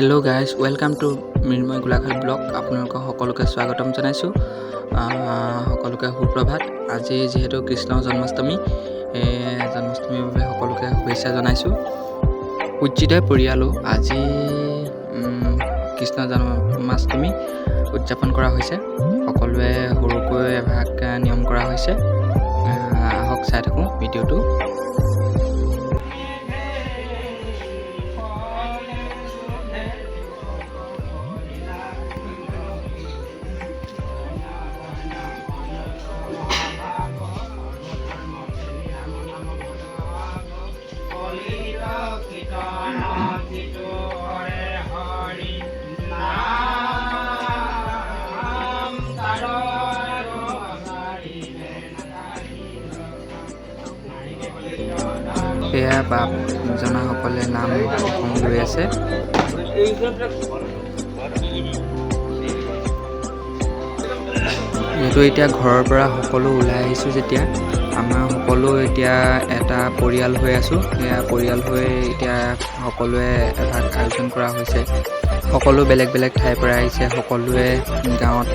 Hello' guys, welcome to Mrinmoy Golaghat blog. আপোনালোকক সকলোকে স্বাগতম জনাইছোঁ। সকলোকে সুপ্ৰভাত। আজি যিহেতু কৃষ্ণ জন্মাষ্টমী, জন্মাষ্টমীৰ বাবে সকলোকে শুভেচ্ছা জনাইছোঁ। পূজ্যিতয় পৰিয়ালো আজি কৃষ্ণ জন্মাষ্টমী উদযাপন কৰা হৈছে। সকলোৱে সৰুকৈ এভাগ নিয়ম কৰা হৈছে। আহক চাই থাকোঁ ভিডিঅ'টো। এয়া বাপজনাসকলে নাম লৈ আছে। যিহেতু এতিয়া ঘৰৰ পৰা সকলো ওলাই আহিছোঁ, যেতিয়া আমাৰ সকলো এতিয়া এটা পৰিয়াল হৈ আছোঁ। সেয়া পৰিয়াল হৈ এতিয়া সকলোৱে এভাগ আয়োজন কৰা হৈছে। সকলো বেলেগ বেলেগ ঠাইৰ পৰা আহিছে। সকলোৱে গাঁৱত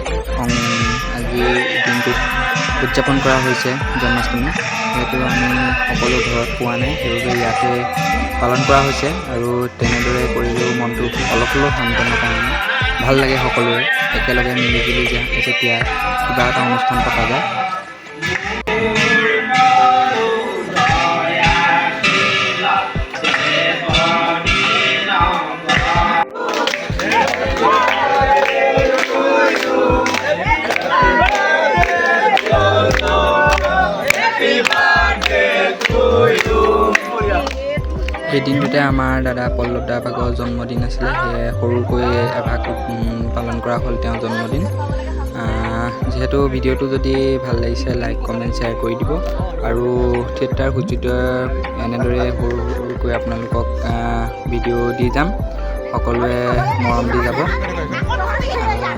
আজিৰ দিনটোত উদযাপন কৰা হৈছে জন্মাষ্টমী। যিহেতু আমি সকলো ঘৰত পোৱা নাই, সেইবাবে ইয়াতে পালন কৰা হৈছে। আৰু তেনেদৰে কৰিলেও মনটো অলপ হ'লেও সান্তনা কাৰণে ভাল লাগে। সকলোৱে একেলগে মিলিজুলি যেতিয়া কিবা এটা অনুষ্ঠান পতা যায়। এই দিনটোতে আমাৰ দাদা পল্লৱ দা ভাগৰ জন্মদিন আছিলে। সেয়ে সৰুকৈ এভাগ পালন কৰা হ'ল তেওঁৰ জন্মদিন। যিহেতু ভিডিঅ'টো যদি ভাল লাগিছে, লাইক কমেণ্ট শ্বেয়াৰ কৰি দিব। আৰু থিয়েটাৰ সূৰ্যোদয় এনেদৰে সৰু সৰুকৈ আপোনালোকক ভিডিঅ' দি যাম। সকলোৱে মৰম দি যাব।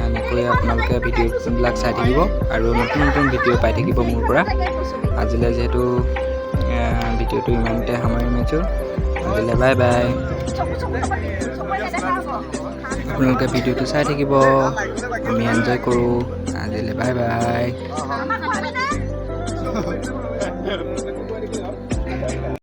এনেকৈ আপোনালোকে ভিডিঅ'বিলাক চাই থাকিব আৰু নতুন নতুন ভিডিঅ' পাই থাকিব মোৰ পৰা। আজিলৈ যিহেতু ভিডিঅ'টো ইমানতে সামৰি মাৰিছোঁ। আজিলৈ বাই বাই। আপোনালোকে ভিডিঅ'টো চাই থাকিব, আমি এনজয় কৰোঁ। আজিলৈ বাই বাই।